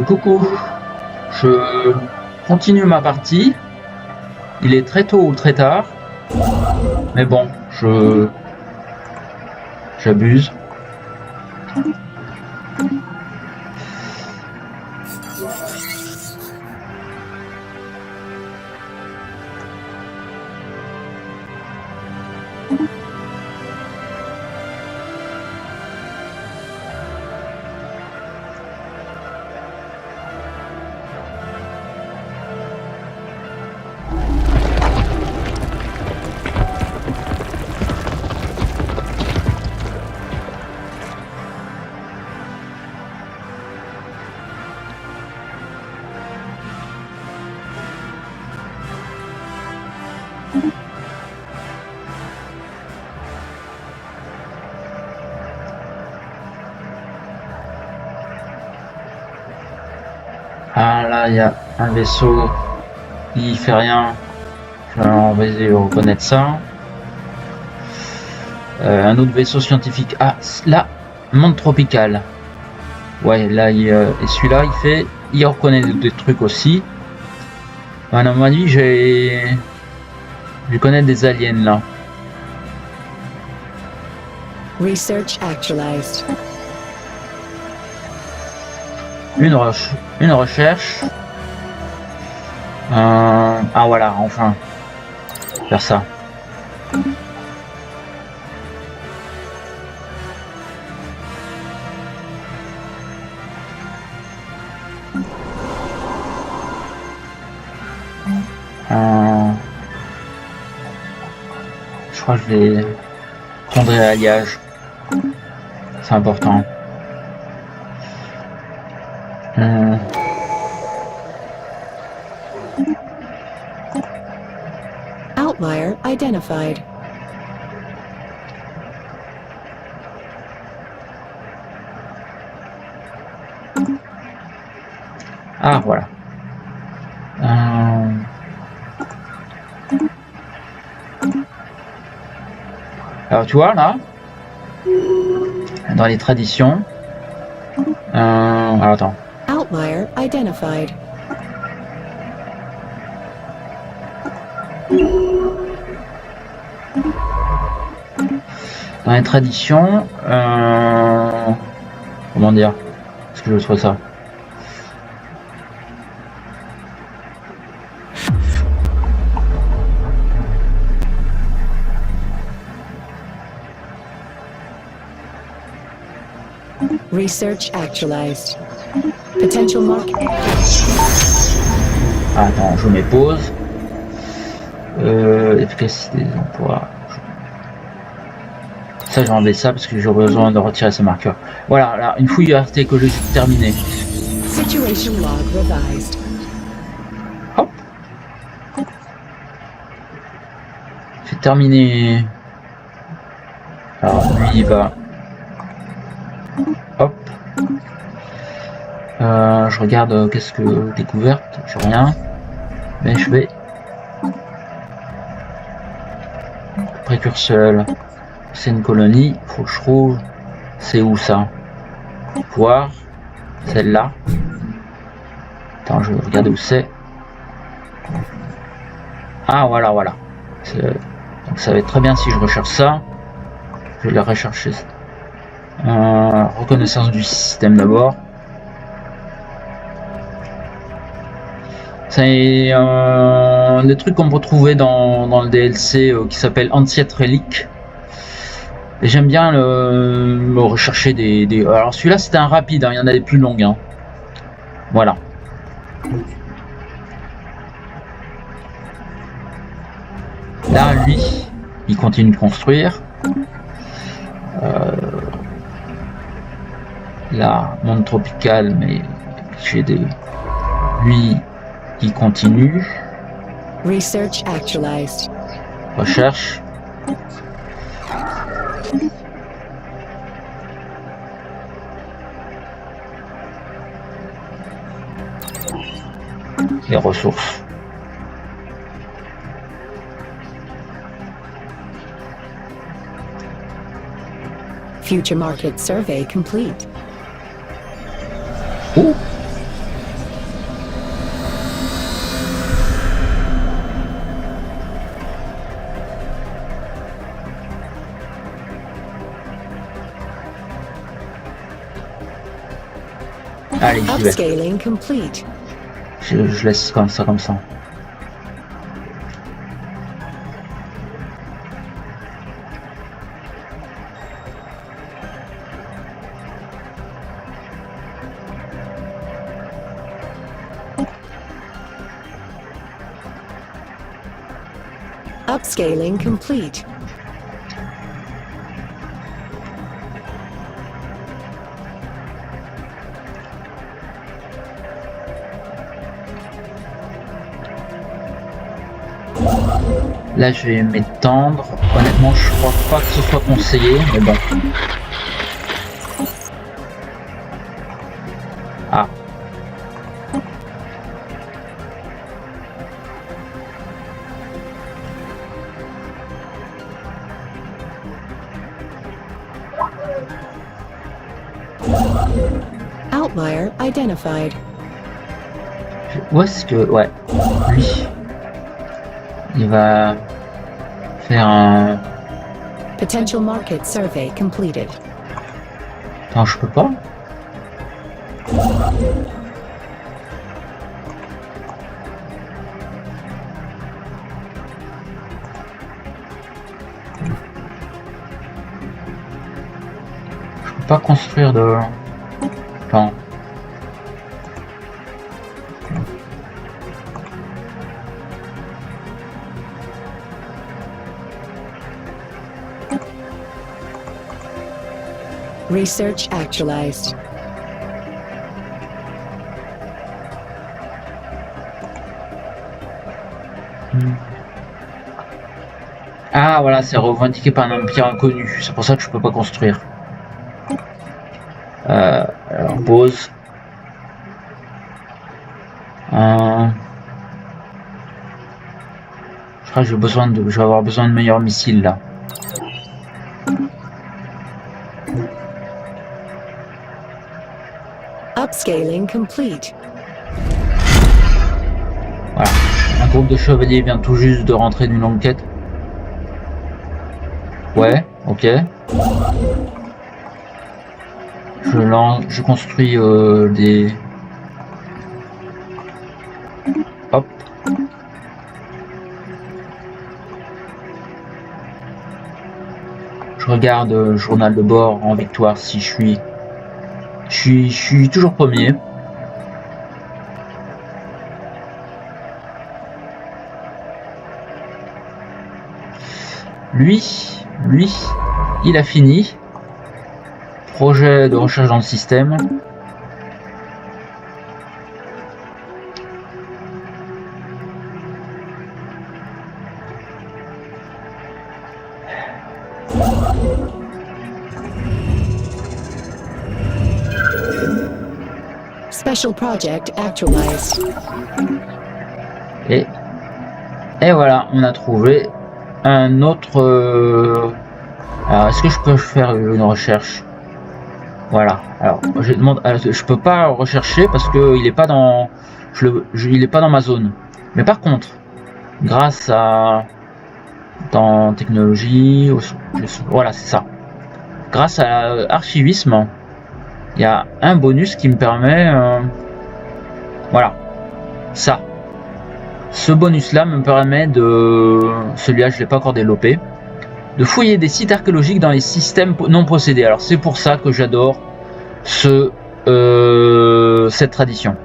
Coucou, je continue ma partie. Il est très tôt ou très tard, mais bon, j'abuse. Ah là, il y a un vaisseau, il fait rien. On va essayer de reconnaître ça. Un autre vaisseau scientifique. Ah, là, monde tropical. Ouais, là, et celui-là, il reconnaît des trucs aussi. À mon avis, je connais des aliens là. Research actualized. Une recherche. Ah voilà, enfin. Faire ça. Je crois que je vais prendre l'alliage. C'est important. Outlier identified. Ah voilà. Alors tu vois là, dans les traditions. Alors attends. Outlier identified. Dans les traditions, comment dire? Est-ce que je trouve ça? Research actualized. Potential market. Attends, je mets pause. Efficacité des emplois. Ça, j'ai enlevé ça parce que j'ai besoin de retirer ces marqueurs. Voilà, là, une fouille écologique terminée. Situation log revised. Hop. C'est terminé. Alors, lui, il va. Hop. Je regarde qu'est-ce que découverte. J'ai rien. Mais je vais. Précurseur. C'est une colonie. Faut que je trouve. C'est où ça? Voir. Celle-là. Attends, je vais regarder où c'est. Ah, voilà, voilà. Donc ça va être très bien si je recherche ça. Je vais la rechercher. Reconnaissance du système d'abord. C'est des trucs qu'on peut trouver dans le DLC qui s'appelle Ancient Relic. Et j'aime bien me rechercher des... Alors celui-là c'était un rapide, hein, il y en a des plus longues. Hein. Voilà. Là, lui, il continue de construire. Là, monde tropical, mais j'ai des... Lui, il continue. Research actualized. Recherche. Les ressources. Future market survey complete. Oh. Allez, j'y vais. Upscaling complete. Je laisse comme ça, comme ça. Upscaling complete. Là, je vais m'étendre. Honnêtement, je crois pas que ce soit conseillé, mais bon. Ah. Outlier identified. Où est-ce que... Ouais. Lui. Il va faire un... Potential market survey completed. Attends, je peux pas. Je peux pas construire de... Attends. Research actualized. Ah voilà, c'est revendiqué par un empire inconnu. C'est pour ça que je peux pas construire. Alors, pause. Je crois que je vais avoir besoin de meilleurs missiles là. Upscaling complete. Voilà. Un groupe de chevaliers vient tout juste de rentrer d'une longue quête. Ouais, ok. Je construis des... Hop. Je regarde journal de bord en victoire si je suis toujours premier. Lui, il a fini. Projet de recherche dans le système. Special project actualized. Et voilà, on a trouvé un autre... Alors, est-ce que je peux faire une recherche? Voilà. Alors, je demande, je peux pas rechercher parce que il est pas dans, il est pas dans ma zone. Mais par contre, grâce à dans technologie, voilà, c'est ça. Grâce à archivisme, il y a un bonus qui me permet, voilà, ça. Ce bonus-là me permet de, celui-là je l'ai pas encore développé, de fouiller des sites archéologiques dans les systèmes non possédés. Alors c'est pour ça que j'adore cette tradition.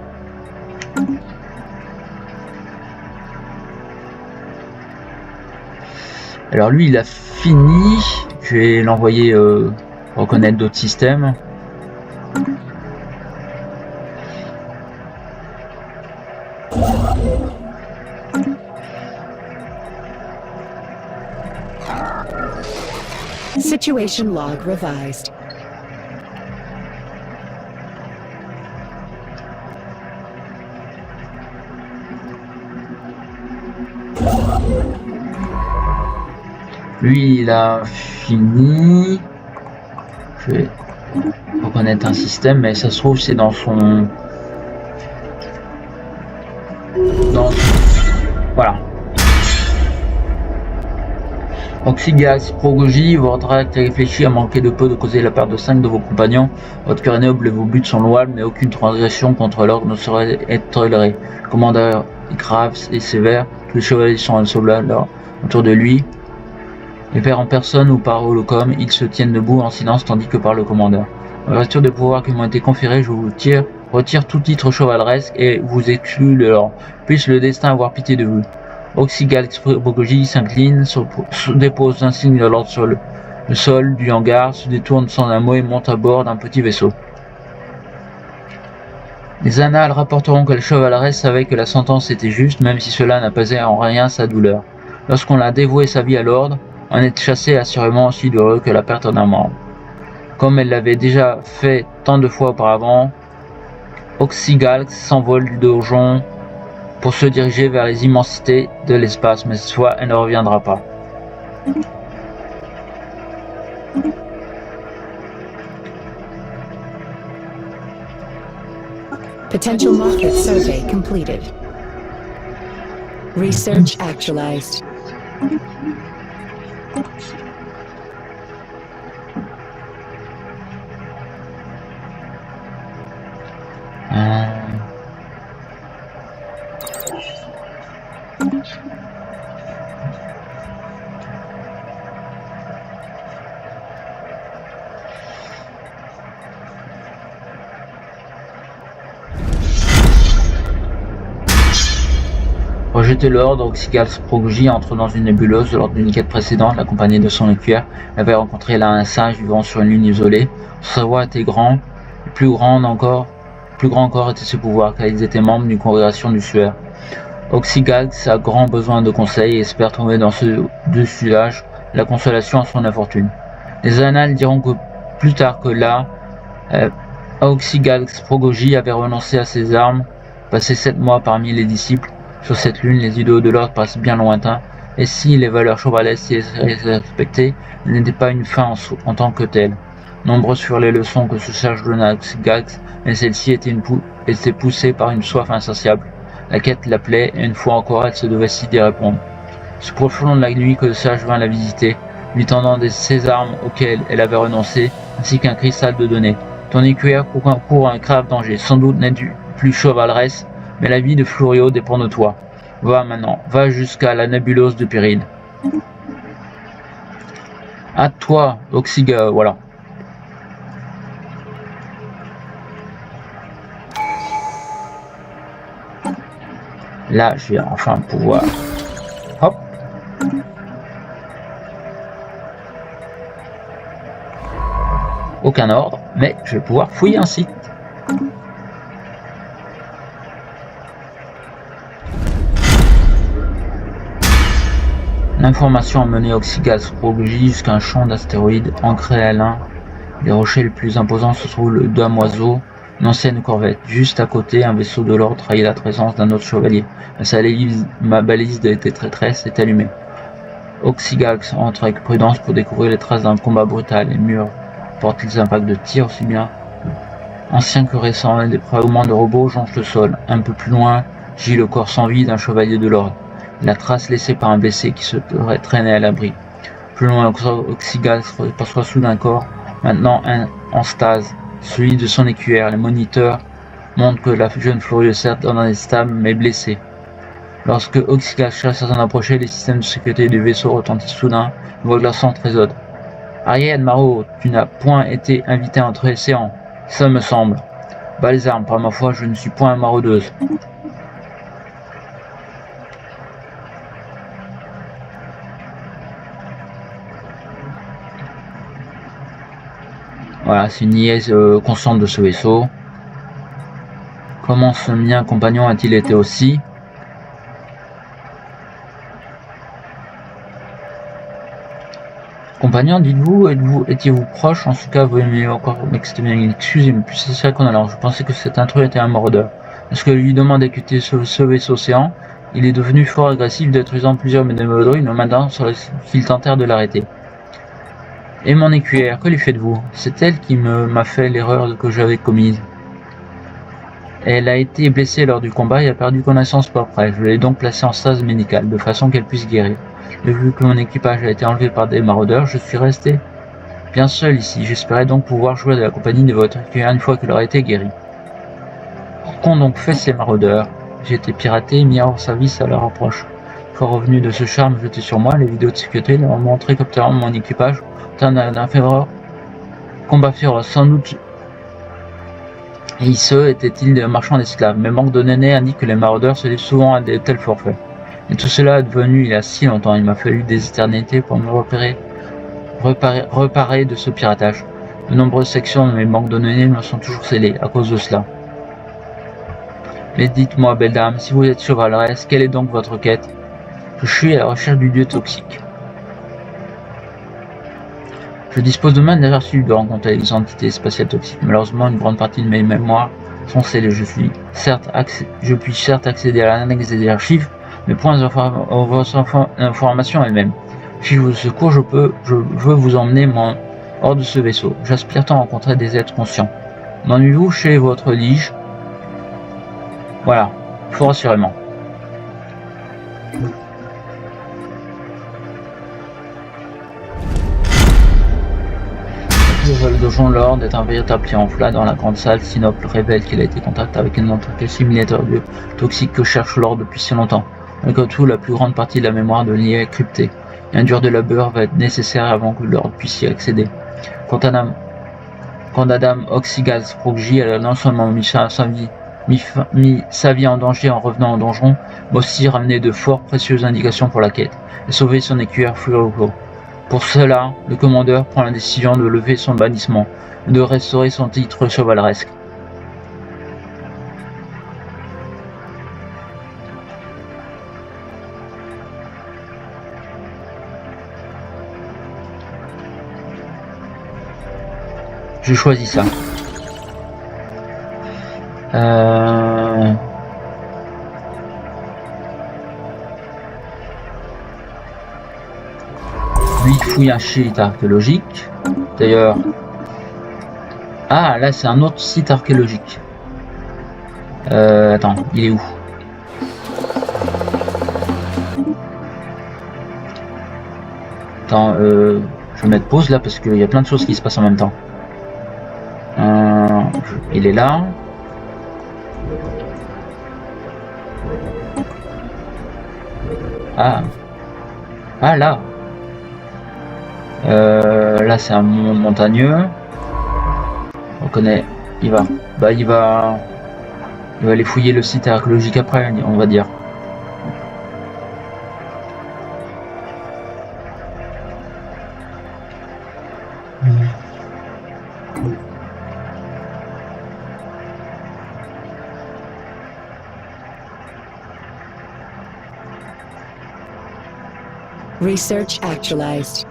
Alors lui il a fini, je vais l'envoyer reconnaître d'autres systèmes. Situation log revised. Lui, il a fini. Je vais reconnaître un système, mais ça se trouve c'est dans son... Voilà. Oxygalax Progogie, votre acte réfléchit à manquer de peu de causer la perte de 5 de vos compagnons. Votre cœur est noble et vos buts sont louables, mais aucune transgression contre l'ordre ne saurait être tolérée. Commandeur grave et sévère, tous les chevaliers sont insolubles autour de lui. Les pères en personne ou par holocaume, ils se tiennent debout en silence tandis que parle le commandeur. En vertu des pouvoirs qui m'ont été conférés, je vous retire tout titre chevaleresque et vous exclue de l'ordre. Puisse le destin avoir pitié de vous. Oxygalax Progogie s'incline, dépose un signe de l'ordre sur le sol du hangar, se détourne sans un mot et monte à bord d'un petit vaisseau. Les annales rapporteront que le chevaleresque savait que la sentence était juste, même si cela n'apaisait en rien sa douleur. Lorsqu'on a dévoué sa vie à l'ordre, on est chassé assurément aussi douloureux que la perte d'un membre. Comme elle l'avait déjà fait tant de fois auparavant, Oxygalax s'envole du donjon pour se diriger vers les immensités de l'espace, mais cette fois elle ne reviendra pas. Potential market survey completed. Research actualized. Rejeter l'ordre, Oxygalax Progogie entre dans une nébuleuse. Lors d'une quête précédente, accompagné de son écuyer, il avait rencontré là un singe vivant sur une lune isolée. Sa voix était grande, plus grand encore étaient ses pouvoirs, car ils étaient membres d'une congrégation du suaire. Oxygalax a grand besoin de conseils et espère trouver dans ce dessus-âge la consolation à son infortune. Les annales diront que plus tard que là, Oxygalax Progogie avait renoncé à ses armes, passé 7 mois parmi les disciples. Sur cette lune, les idéaux de l'ordre passent bien lointains, et si les valeurs chevaleresques étaient respectées, elles n'étaient pas une fin en tant que telle. Nombreuses furent les leçons que ce sage donna à Oxygalax, mais celle-ci était poussée par une soif insatiable. La quête l'appelait, et une fois encore, elle se devait s'y répondre. C'est pour le fond de la nuit que le sage vint la visiter, lui tendant ses armes auxquelles elle avait renoncé, ainsi qu'un cristal de données. Ton écuyer court un grave danger, sans doute n'est-tu plus chevaleresque, mais la vie de Florio dépend de toi. Va maintenant, va jusqu'à la nébuleuse de Pyrrhide. À toi, Oxygalax, voilà. Là, je vais enfin pouvoir... Hop. Aucun ordre, mais je vais pouvoir fouiller un site. L'information a mené Oxygalax Progogie jusqu'à un champ d'astéroïdes ancré à l'un des rochers les plus imposants se trouve le damoiseau, une ancienne corvette. Juste à côté, un vaisseau de l'ordre trahit la présence d'un autre chevalier. Ma balise était traîtresse est allumée. Oxygalax entre avec prudence pour découvrir les traces d'un combat brutal. Les murs portent les impacts de tirs aussi bien anciens que récents. Des fragments de robots jonchent le sol. Un peu plus loin, gît le corps sans vie d'un chevalier de l'ordre. La trace laissée par un blessé qui se traînait à l'abri. Plus loin, Oxygalax perçoit soudain corps, maintenant en stase, celui de son écuyer. Les moniteurs montrent que la jeune Florio certes dans un état stable mais blessée. Lorsque Oxygalax cherche à s'en approcher, les systèmes de sécurité du vaisseau retentissent soudain, une voix glaçante résonne. Ariel Maro, tu n'as point été invité à entrer séant, ça me semble. Bas les armes, par ma foi, je ne suis point maraudeuse. Voilà, c'est une niaise constante de ce vaisseau. Comment ce mien compagnon a-t-il été aussi? Compagnon, dites-vous, étiez-vous proche? En ce cas, vous aimez encore m'exprimer une excuse et me plus sincère qu'on alors. Je pensais que cet intrus était un maraudeur. Lorsque lui demandait d'écouter ce vaisseau océan, il est devenu fort agressif, détruisant plusieurs de mes droïdes, maintenant qu'ils tentèrent de l'arrêter. Et mon écuyère, que lui faites-vous? C'est elle qui m'a fait l'erreur que j'avais commise. Elle a été blessée lors du combat et a perdu connaissance peu après. Je l'ai donc placée en stase médicale, de façon qu'elle puisse guérir. Et vu que mon équipage a été enlevé par des maraudeurs, je suis resté bien seul ici. J'espérais donc pouvoir jouer de la compagnie de votre écuyère une fois qu'elle aurait été guérie. Qu'ont donc fait ces maraudeurs? J'ai été piraté et mis hors service à leur approche. Une fois revenu de ce charme jeté sur moi, les vidéos de sécurité leur ont montré qu'obtenant mon équipage, d'un féroce combat féroce, sans doute. Et ce était-il des marchands d'esclaves, mais manque de données indique que les maraudeurs se livrent souvent à de tels forfaits. Et tout cela est devenu il y a si longtemps, il m'a fallu des éternités pour me reparer de ce piratage. De nombreuses sections de mes banques de données me sont toujours scellées à cause de cela. Mais dites-moi, belle dame, si vous êtes chevaleresque, quelle est donc votre quête? Je suis à la recherche du dieu toxique. Je dispose de maintes aperçus de rencontrer les entités spatiales toxiques. Malheureusement, une grande partie de mes mémoires sont scellées. Je puis certes accéder à l'annexe des archives, mais point aux informations elles-mêmes. Si je vous secours, je veux vous emmener hors de ce vaisseau. J'aspire tant à rencontrer des êtres conscients. M'ennuyez-vous chez votre lige? Voilà, fort assurément. Le donjon Lord est un véritable triomphe. Là, dans la grande salle, Sinople révèle qu'il a été en contact avec une entité similaire de toxique que cherche Lord depuis si longtemps. Malgré tout, la plus grande partie de la mémoire de l'IA est cryptée. Et un dur de labeur va être nécessaire avant que Lord puisse y accéder. Quand Adam Oxygals Proggy a non seulement mis sa vie en danger en revenant au donjon, mais aussi ramené de fort précieuses indications pour la quête, et sauvé son écuyère Furuko. Pour cela, le commandeur prend la décision de lever son bannissement et de restaurer son titre chevaleresque. J'ai choisi ça. Lui fouille un site archéologique. D'ailleurs. Ah, là c'est un autre site archéologique. Attends, il est où? Attends, je vais mettre pause là parce qu'il y a plein de choses qui se passent en même temps. Il est là. Ah. Ah là. Là c'est un monde montagneux. On connaît. Il va aller fouiller le site archéologique après, on va dire. Research actualized.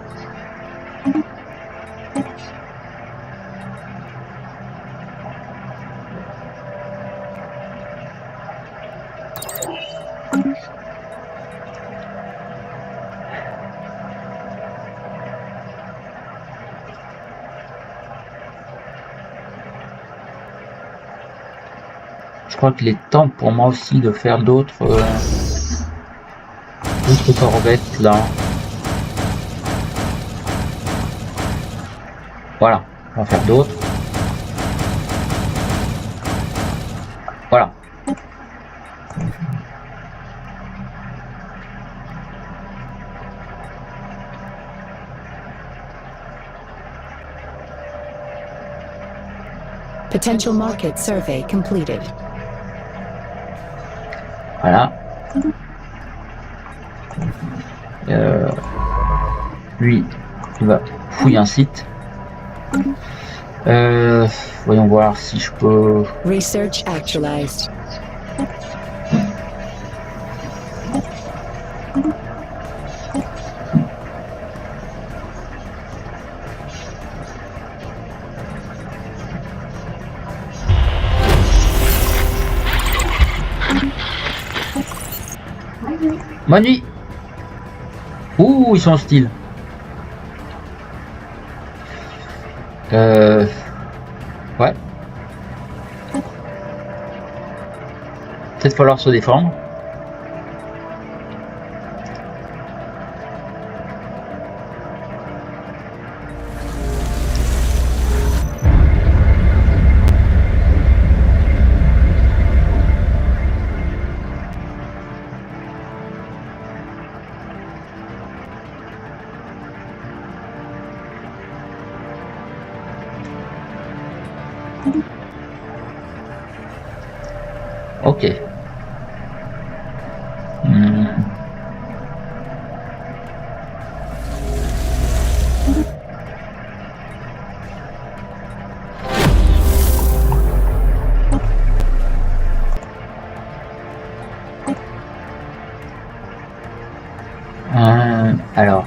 Je crois qu'il est temps pour moi aussi de faire d'autres corvettes là. Voilà, on va faire d'autres. Voilà. Potential market survey completed. Voilà. Lui, il va fouiller un site. Voyons voir si je peux. Research actualized. Bonne nuit. Ouh, ils sont hostiles. Ouais. Peut-être falloir se défendre. Ok. Alors,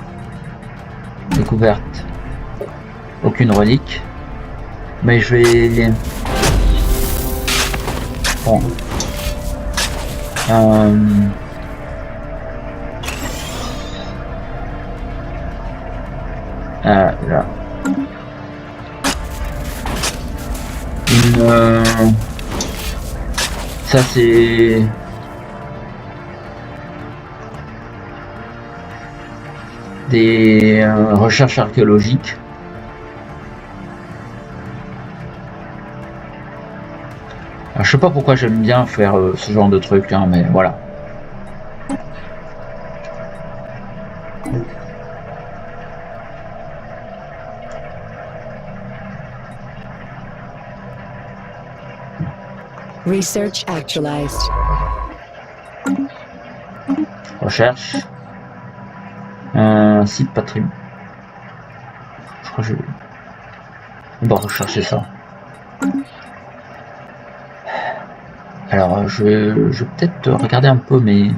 découverte. Aucune relique. Mais je vais... Bon. Là. Ça c'est... des recherches archéologiques. Alors, je sais pas pourquoi j'aime bien faire ce genre de truc, hein, mais voilà. Research actualized. Recherche. Site patrimoine. Je crois que on va rechercher ça. Alors, je vais peut-être regarder un peu, mais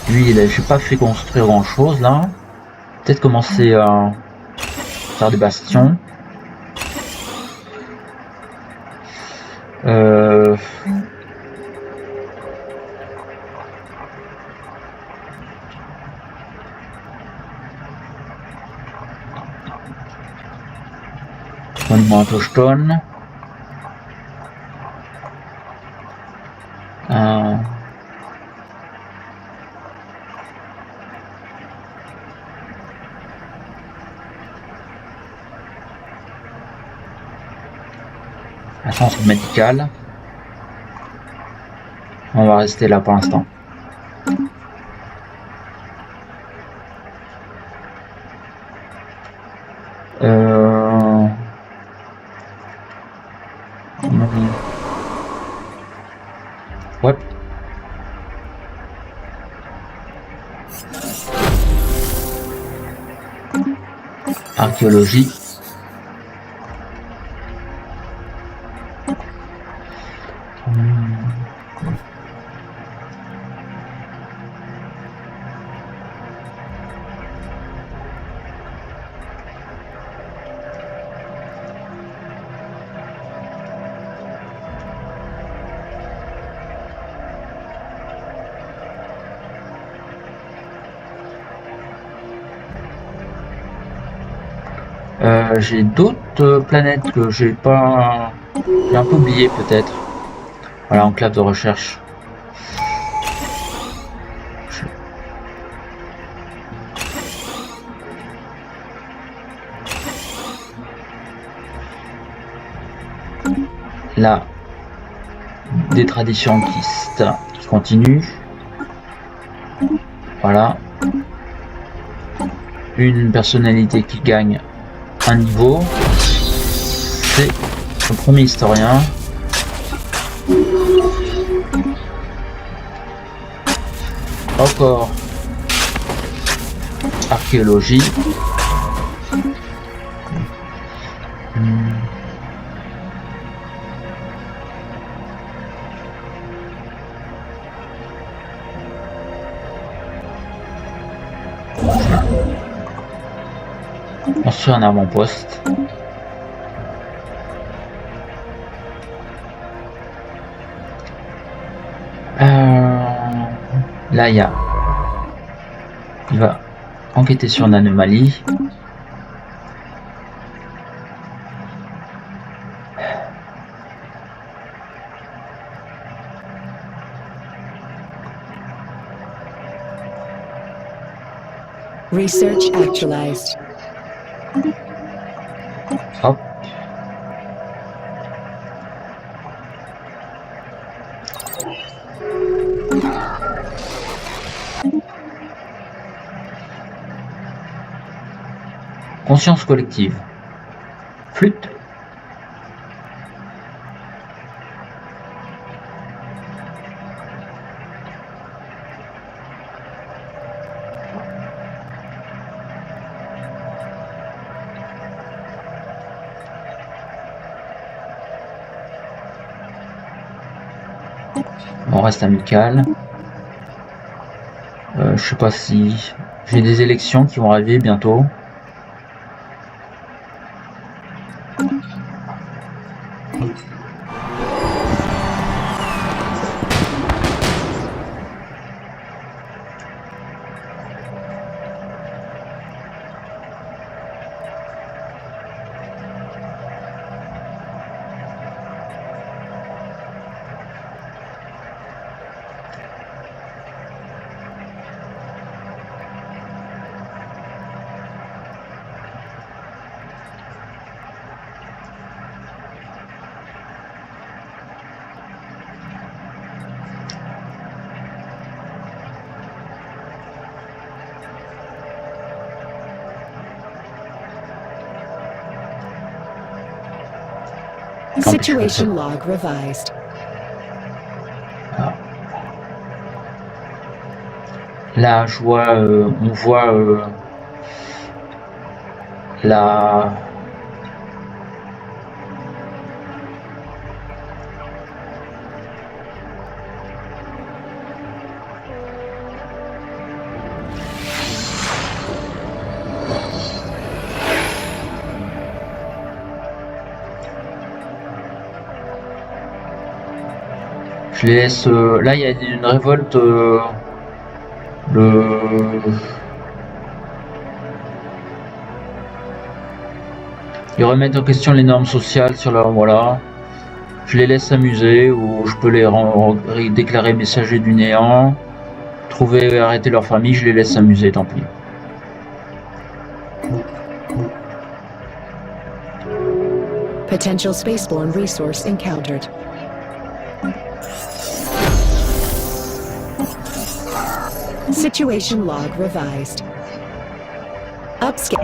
lui, j'ai pas fait construire grand chose là. Peut-être commencer à faire des bastions. Monument autochtone. Un centre médical. On va rester là pour l'instant. Ouais. Archéologie. J'ai d'autres planètes que j'ai pas... J'ai un peu oublié peut-être. Voilà, enclave de recherche. Là, des traditions qui continuent. Voilà. Une personnalité qui gagne un niveau. C'est le premier historien. Encore archéologie. Construire un avant-poste. Là, il va enquêter sur une anomalie. Research actualized. Hop. Conscience collective. Flûte. On reste amical. Je sais pas si j'ai des élections qui vont arriver bientôt. Situation log revised. Ah. Là, je vois, on voit la... Je les laisse. Là, il y a une révolte. Ils remettent en question les normes sociales sur leur. Voilà. Je les laisse s'amuser ou je peux les déclarer messagers du néant. Trouver et arrêter leur famille, je les laisse s'amuser, tant pis. Potential spaceborne resource encountered. Situation log revised. Upscale.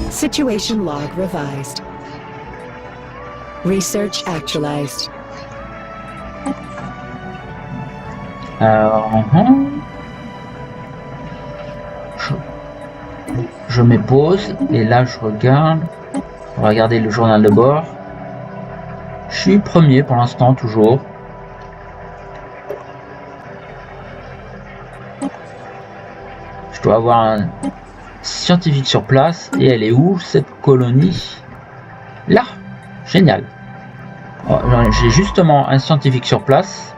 Situation log revised. Research actualized. Alors, je mets pause et là je regarde. On va regarder le journal de bord. Je suis premier pour l'instant toujours. Je dois avoir un scientifique sur place. Et elle est où cette colonie? Là. Génial. Oh, j'ai justement un scientifique sur place.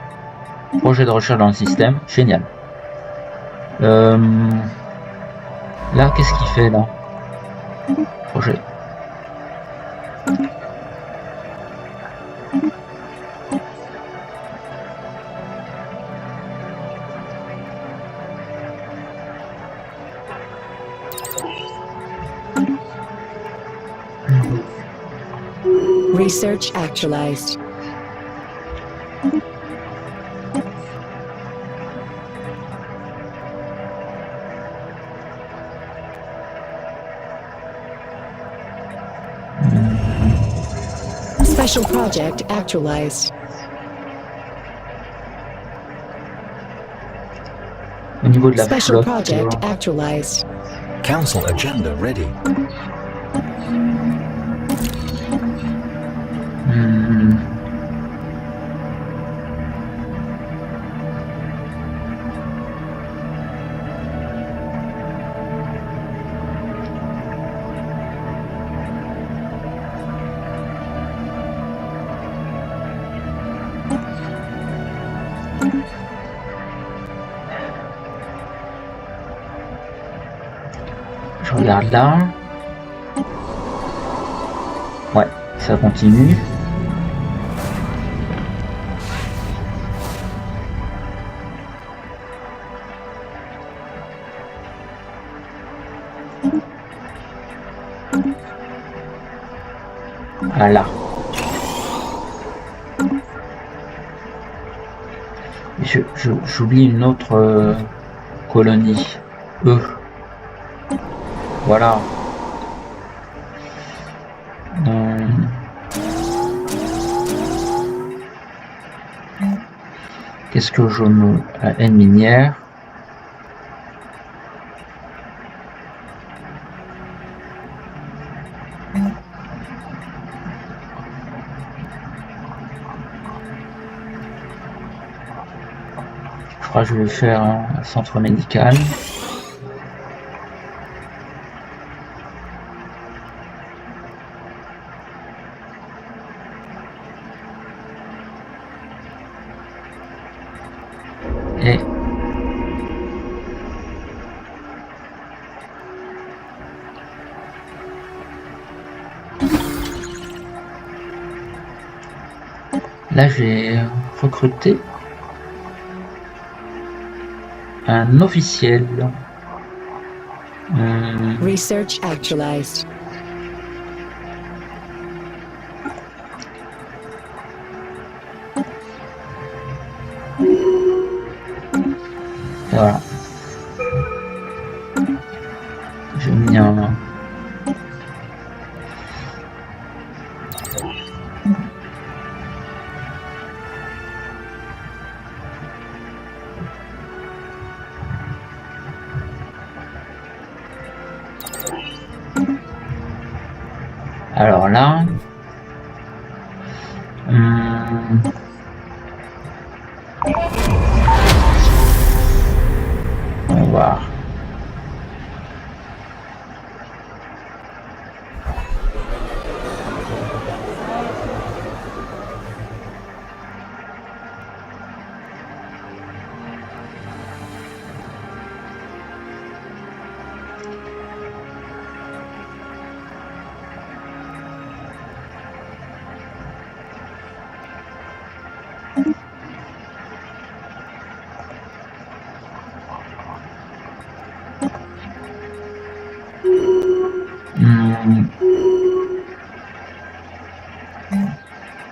Projet de recherche dans le système. Génial. Là, qu'est-ce qu'il fait là? Projet. Research actualized. Special project actualized. Au niveau de la Special flotte. project actualized. Council agenda ready. Je regarde là. Ouais, ça continue. Voilà. J'oublie une autre colonie. Voilà. Qu'est-ce que je me... La haine minière. Je crois que je vais faire un centre médical. Et là j'ai recruté un officiel. Research actualized. Et voilà. J'ai mis un... Alors là... on va voir.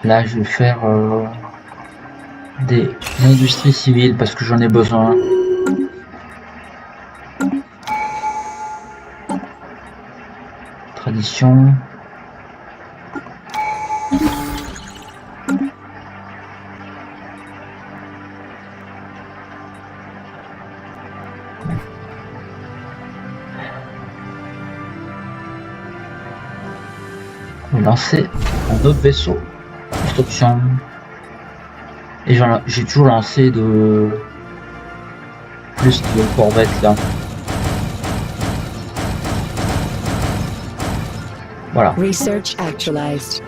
Là, je vais faire des industries civiles parce que j'en ai besoin. Tradition. Je vais lancer un autre vaisseau. Construction. Et j'ai toujours lancé de plus de corvettes là. Voilà. Research actualized.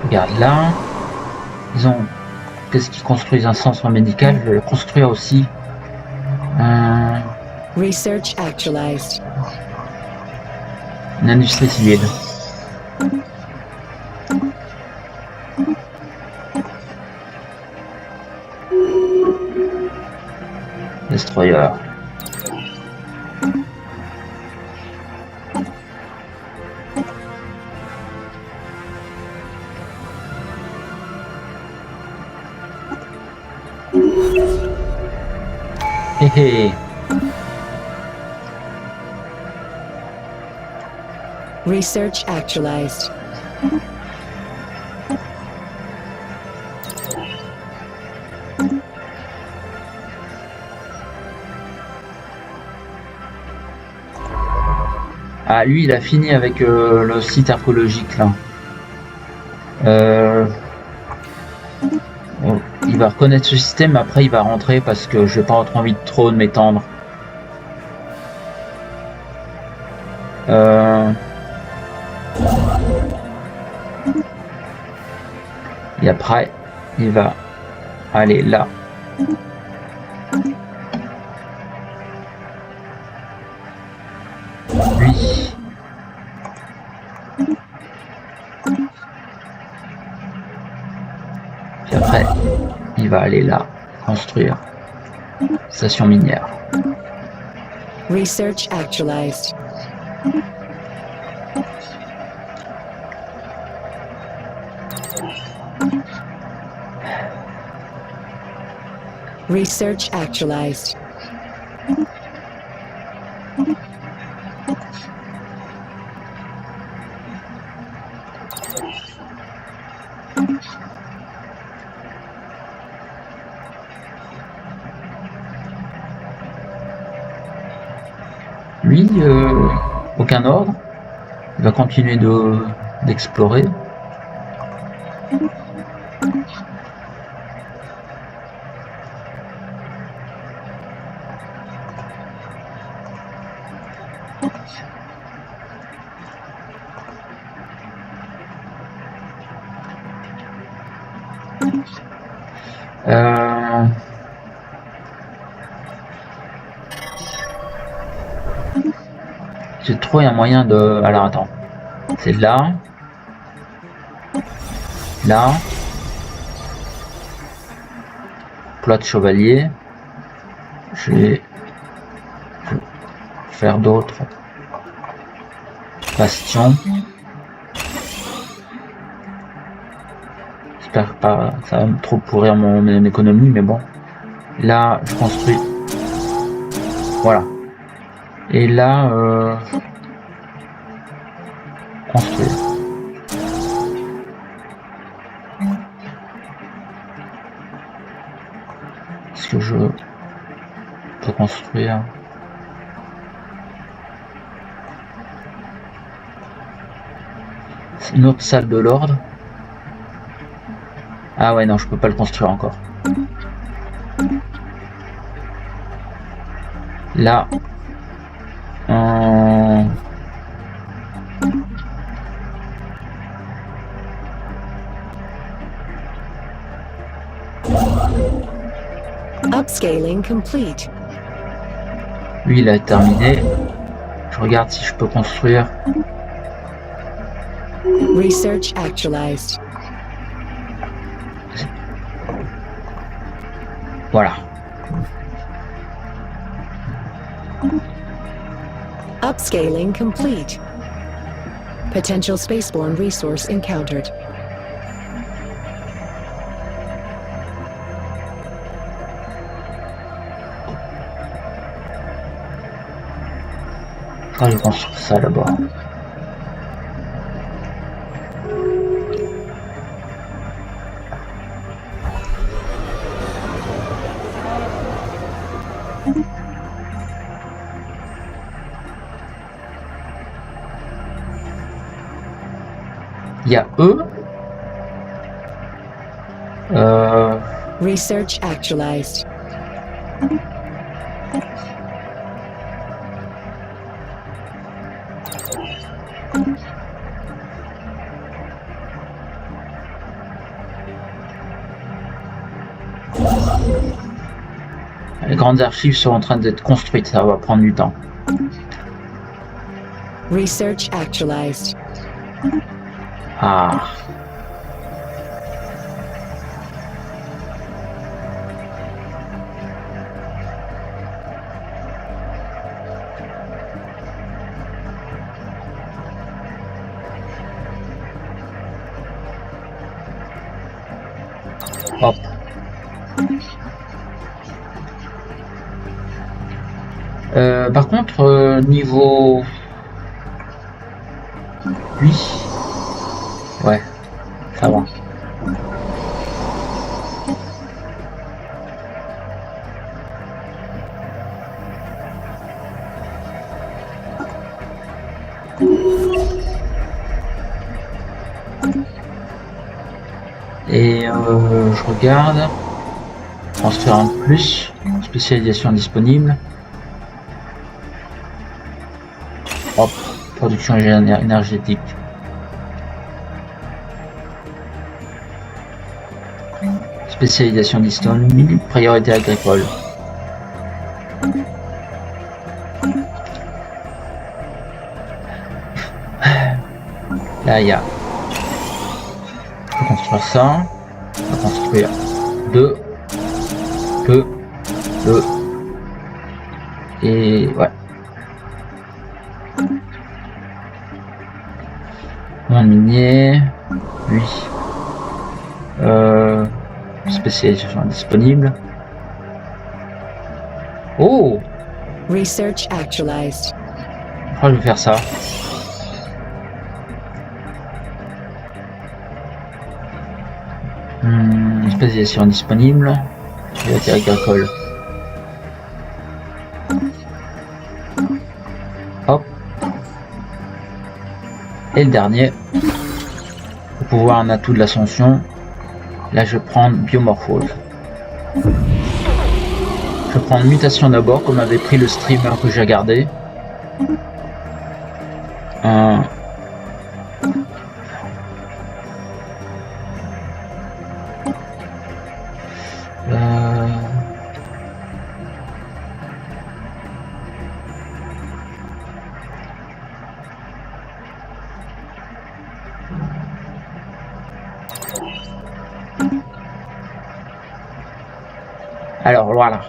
Regarde là, ils ont, qu'est-ce qu'ils construisent un centre médical, je vais le construire aussi. Research actualized. Une industrie civile. Destroyer. Hé. Research actualized. Ah, lui, il a fini avec le site archéologique là. Il va reconnaître ce système, après il va rentrer parce que je n'ai pas trop envie de trop de m'étendre. Et après, il va aller là. Lui. Puis après, il va aller là, construire station minière. Research actualized. Research actualized. Lui, aucun ordre. Il va continuer d'explorer. J'ai trouvé un moyen de... Alors attends. C'est là. Là. Plat de chevalier. Je vais faire d'autres bastions. J'espère pas, ça va trop pourrir mon économie, mais bon. Là, je construis. Voilà. Et là, construire. Est-ce que je peux construire? Une autre salle de l'ordre. Ah ouais, non, je peux pas le construire encore. Là. Upscaling complete. Lui, il a terminé. Je regarde si je peux construire. Research actualized. Voilà. Upscaling complete. Potential spaceborne resource encountered. Je vais construire ça là-bas. Il y a eux. Research actualized. Les grandes archives sont en train d'être construites, ça va prendre du temps. Research actualized. Ah. Hop. Par contre, niveau... Lui... Ouais, ça va. Et je regarde. Construire en plus. Spécialisation disponible. Hop. Production énergétique. Spécialisation disponible. Priorité agricole. Là, il y a. On va construire ça. On va construire 2. Et ouais. Monde minier. Oui. Spécialisation disponible. Oh! Research actualized. Je crois que je vais faire ça. Spécialisation disponible. Priorité agricole. Hop. Et le dernier. Pour pouvoir un atout de l'ascension. Là je vais prendre biomorphose. Je vais prendre mutation d'abord, comme avait pris le streamer que j'ai regardé. Alors voilà,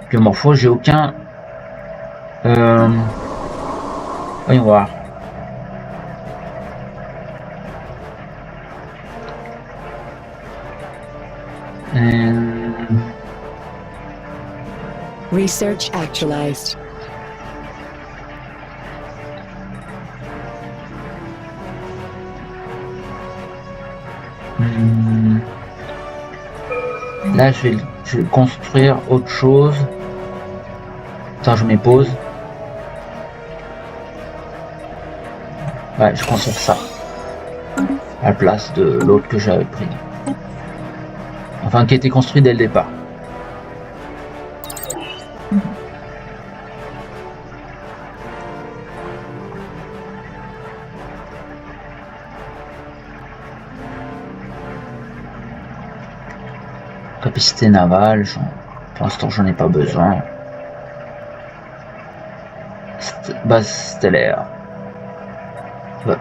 biomorphose, j'ai aucun. Voyons voir. Research actualized. Là, je vais construire autre chose. Attends, je m'épose. Ouais, je construis ça. À la place de l'autre que j'avais pris. Enfin, qui était construit dès le départ. Capacité navale, pour l'instant j'en ai pas besoin. Base stellaire. Ouais.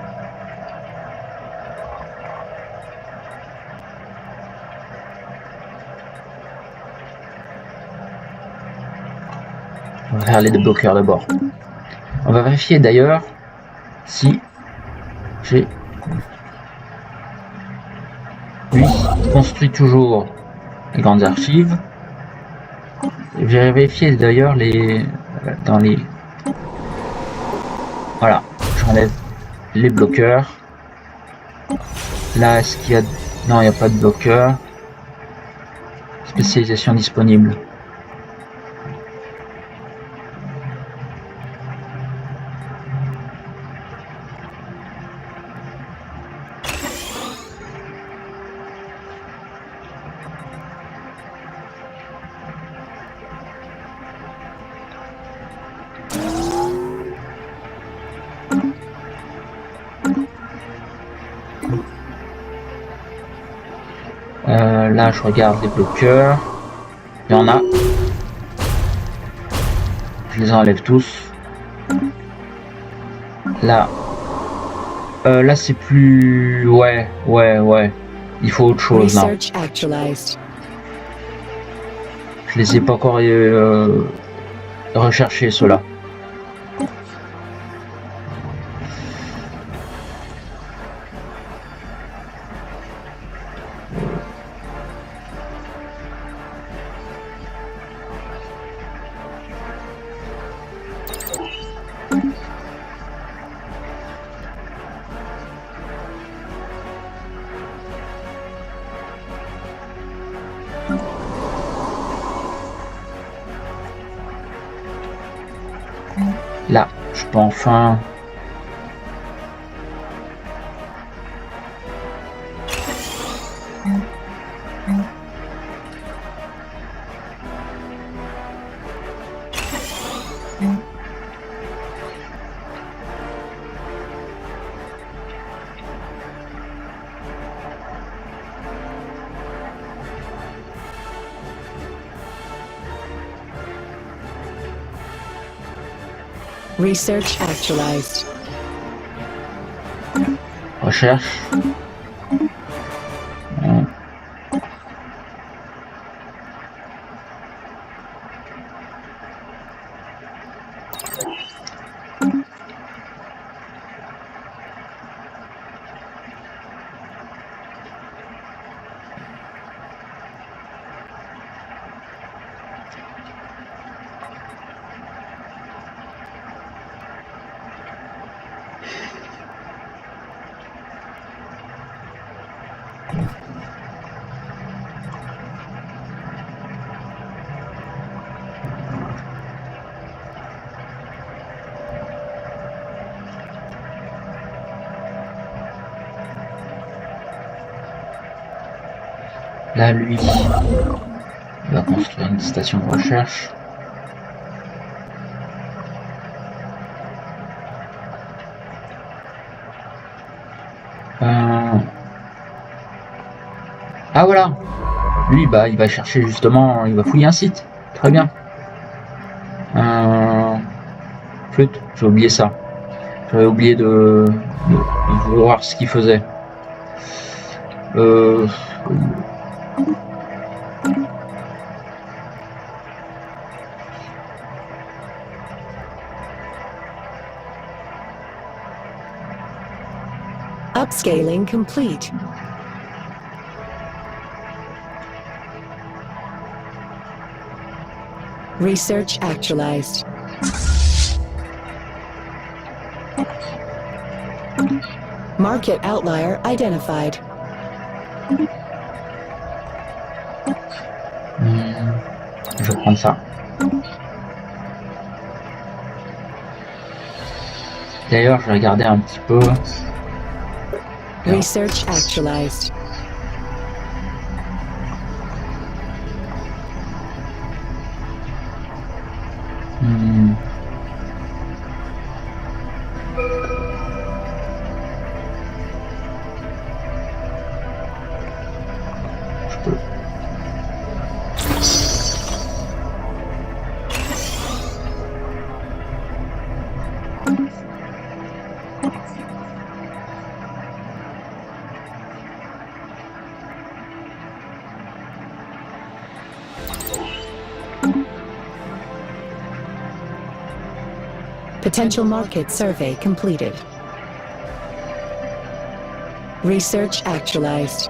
On va faire les débloqueurs d'abord. On va vérifier d'ailleurs si j'ai... Oui, construit toujours les grandes archives. J'ai vérifié d'ailleurs les dans les voilà, j'enlève les bloqueurs. Là, est-ce qu'il y a... Non, il n'y a pas de bloqueur. Spécialisation disponible. Là, je regarde les bloqueurs. Il y en a. Je les enlève tous. Là. Là, c'est plus... Ouais. Il faut autre chose, là. Je les ai pas encore recherchés, ceux-là. Là, je peux enfin... Research actualized. Recherche. Là, lui, il va construire une station de recherche. Ah voilà. Lui, bah, il va chercher justement, il va fouiller un site. Très bien. Flûte, j'ai oublié ça. J'avais oublié de voir ce qu'il faisait. Upscaling complete. Research actualized. Market outlier identified. Je vais prendre ça. D'ailleurs, je vais regarder un petit peu. Research actualized. Potential market survey completed. Research actualized.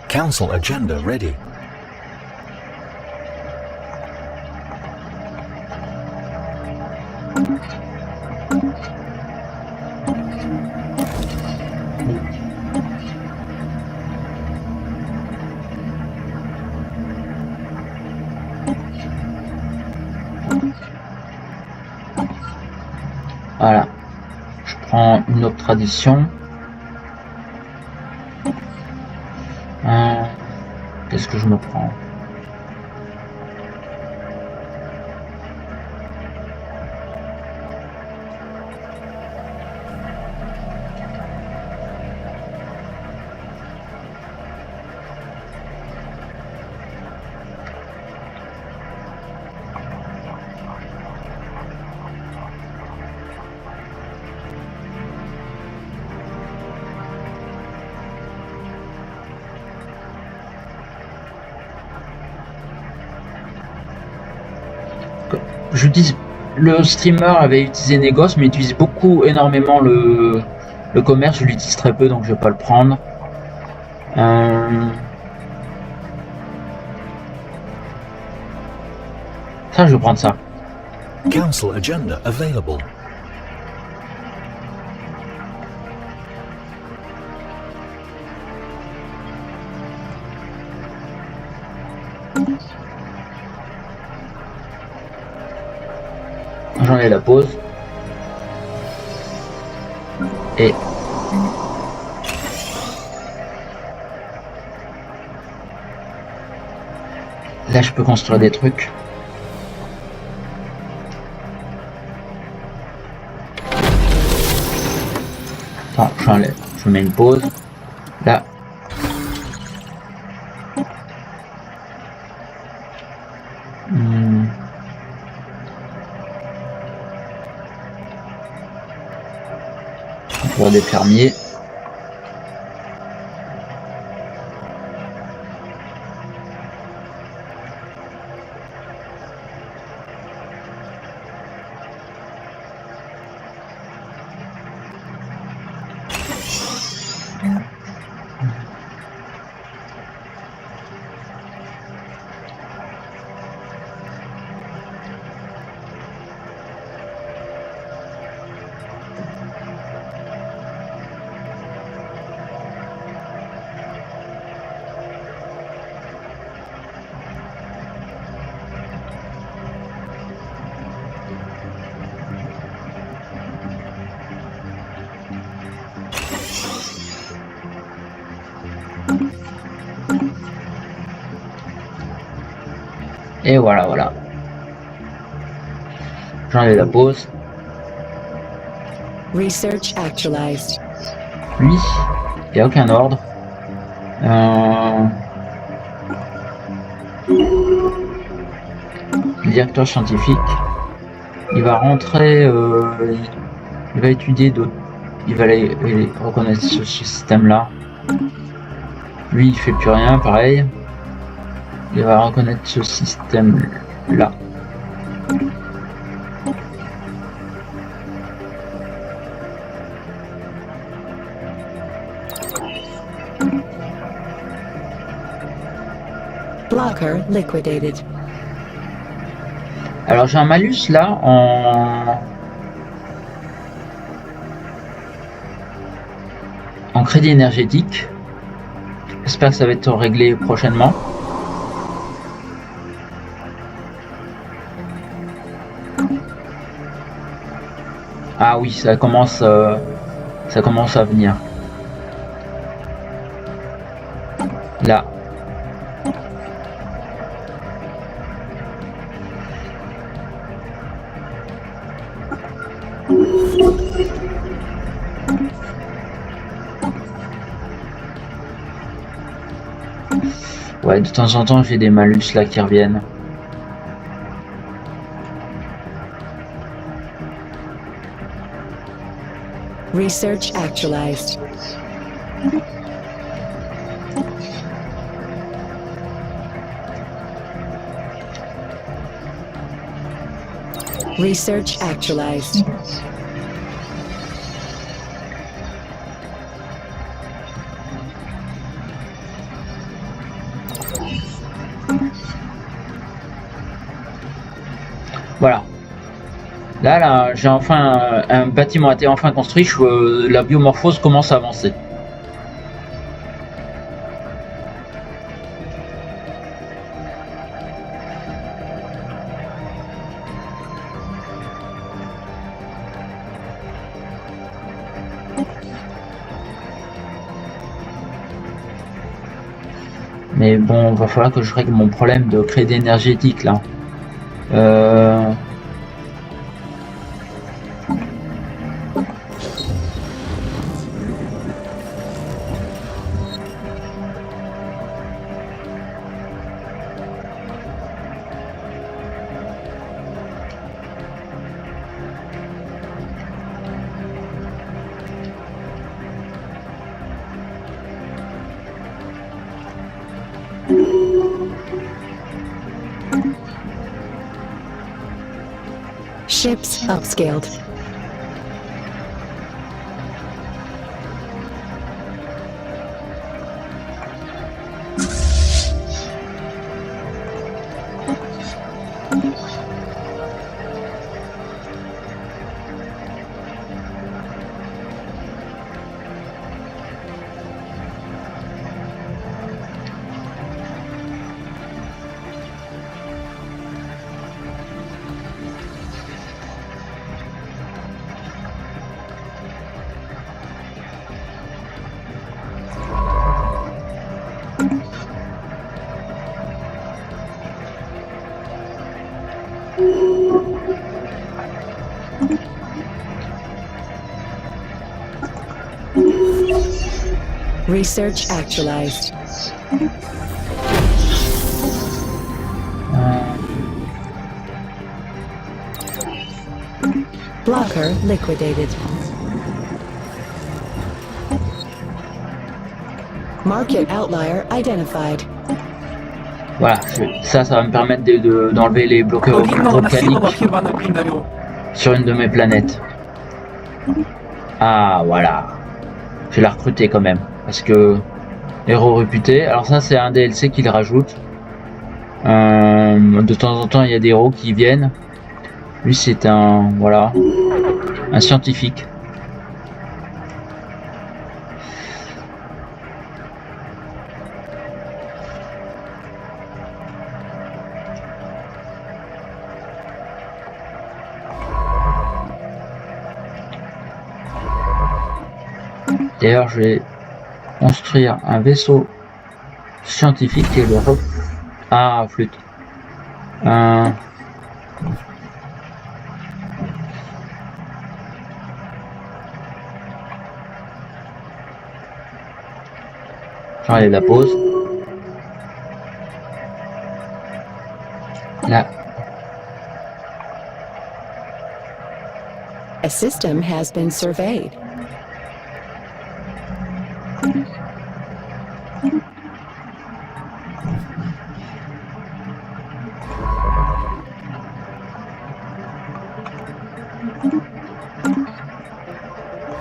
Council agenda ready. Voilà. Je prends une autre tradition. Qu'est-ce que je me prends? Le streamer avait utilisé Négoce, mais il utilise énormément le commerce. Je l'utilise très peu, donc je vais pas le prendre. Ça, je vais prendre ça. Council agenda available. J'en ai la pause. Et là, je peux construire des trucs. Attends, j'enlève. Je mets une pause. Là. Pour des fermiers. Et voilà. J'enlève la pause. Research actualized. Lui, il n'y a aucun ordre. Le directeur scientifique, il va rentrer, il va étudier d'autres, il va aller reconnaître ce système-là. Lui, il fait plus rien, pareil. Il va reconnaître ce système-là. Blocker liquidated. Alors j'ai un malus là en crédit énergétique. J'espère que ça va être réglé prochainement. Ah oui, ça commence à venir. Là. Ouais, de temps en temps, j'ai des malus là qui reviennent. Research actualized. Research actualized. Voilà. Là, j'ai enfin un bâtiment a été enfin construit. La biomorphose commence à avancer. Mais bon, va falloir que je règle mon problème de crédit énergétique là. Ships upscaled. Research actualized. Blocker liquidated. Market outlier identified. Voilà, ça va me permettre d'enlever les bloqueurs volcaniques sur une de mes planètes. Ah, voilà. Je vais la recruter quand même, parce que héros réputé. Alors ça, c'est un DLC qu'il rajoute. De temps en temps, il y a des héros qui viennent. Lui, c'est un scientifique. D'ailleurs, je vais construire un vaisseau scientifique et le flûte. J'enlève la pause. Là. A system has been surveyed.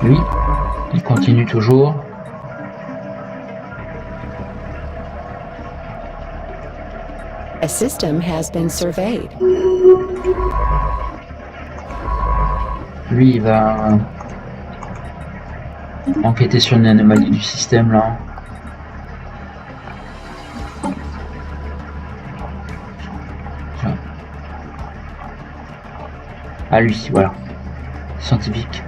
Lui, il continue toujours. A system has been surveyed. Lui, il va enquêter sur une anomalie du système là. Ah lui, voilà. Scientifique.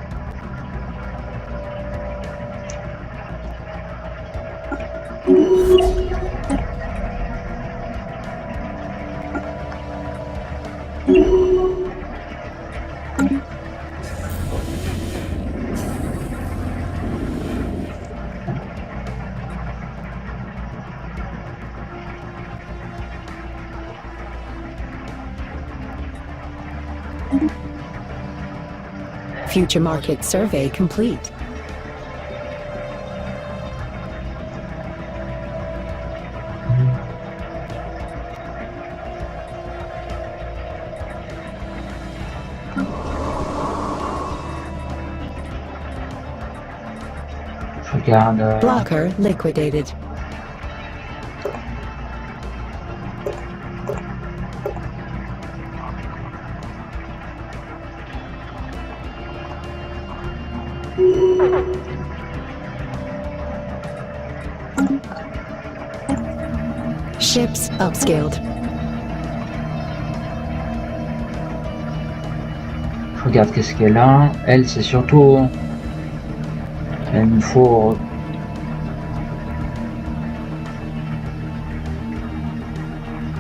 Future market survey complete. Je regarde. Blocker liquidated. Ships upscaled. Je regarde qu'est-ce qu'elle a. Elle, c'est surtout. Il me faut.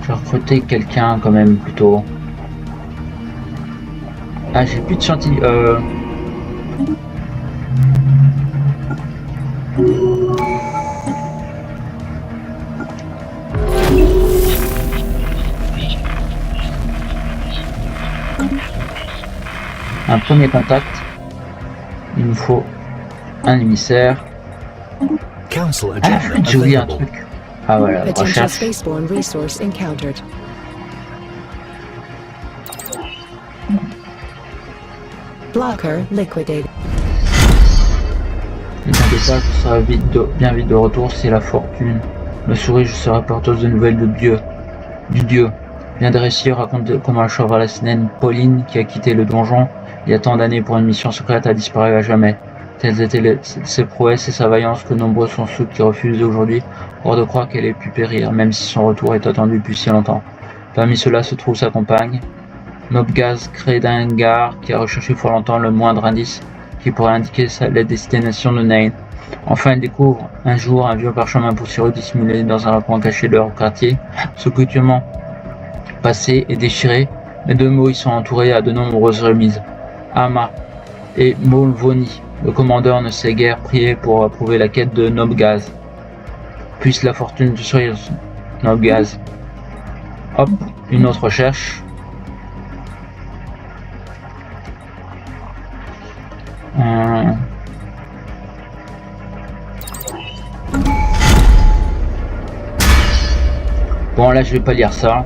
Je vais recruter quelqu'un quand même plutôt. Ah, j'ai plus de scientifique. Un premier contact. Il nous faut un émissaire. Council Ah, agenda j'ai oublié un available. truc. Ah voilà, Potential recherche. spaceborne resource encountered. Blocker liquidated. Ne t'inquiète pas, je serai bien vite de retour si la fortune me sourit, je serai porteuse de nouvelles du dieu. Viens de réussir, raconte comment la chevaleresque Pauline, qui a quitté le donjon il y a tant d'années pour une mission secrète, a disparu à jamais. Telles étaient ses prouesses et sa vaillance que nombreux sont ceux qui refusent aujourd'hui, hors de croire qu'elle ait pu périr, même si son retour est attendu depuis si longtemps. Parmi ceux-là se trouve sa compagne, Nobgaz Credengar, qui a recherché fort longtemps le moindre indice qui pourrait indiquer la destination de Nain. Enfin, elle découvre un jour un vieux parchemin poussiéreux dissimulé dans un recoin caché de leur quartier. Ce document passé et déchiré, les deux mots y sont entourés à de nombreuses remises. Ama et Molvoni, le commandeur ne sait guère prier pour approuver la quête de Nobgaz. Puisse la fortune du sourire Nobgaz. Hop, une autre recherche. Bon, là, je vais pas lire ça.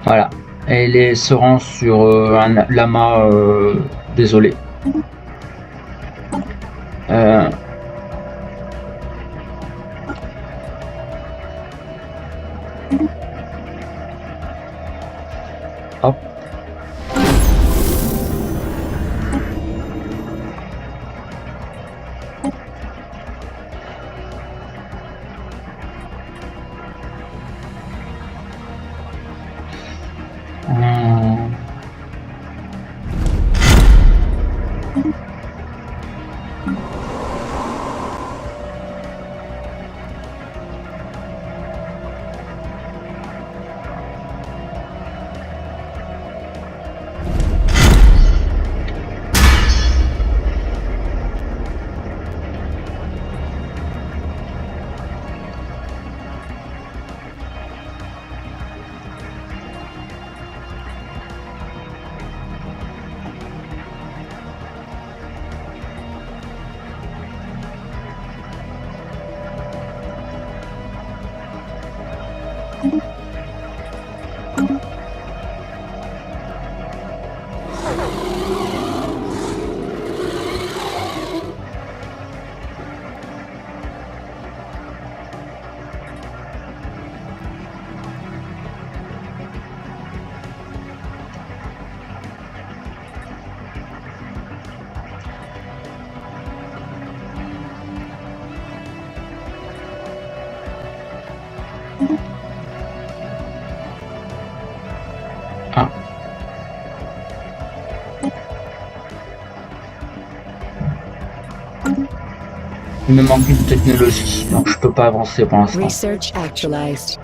Voilà. Elle se rend sur un lama désolé. Hop. Ah. Il me manque une technologie, donc je peux pas avancer pour l'instant. Research actualized.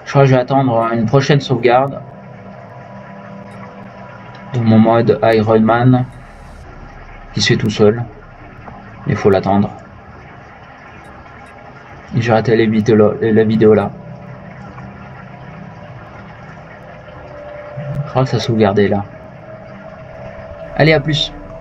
Je crois que je vais attendre une prochaine sauvegarde de mon mode Iron Man qui se fait tout seul. Il faut l'attendre. J'ai raté la vidéo là. Je crois que ça sauvegardait là. Allez, à plus.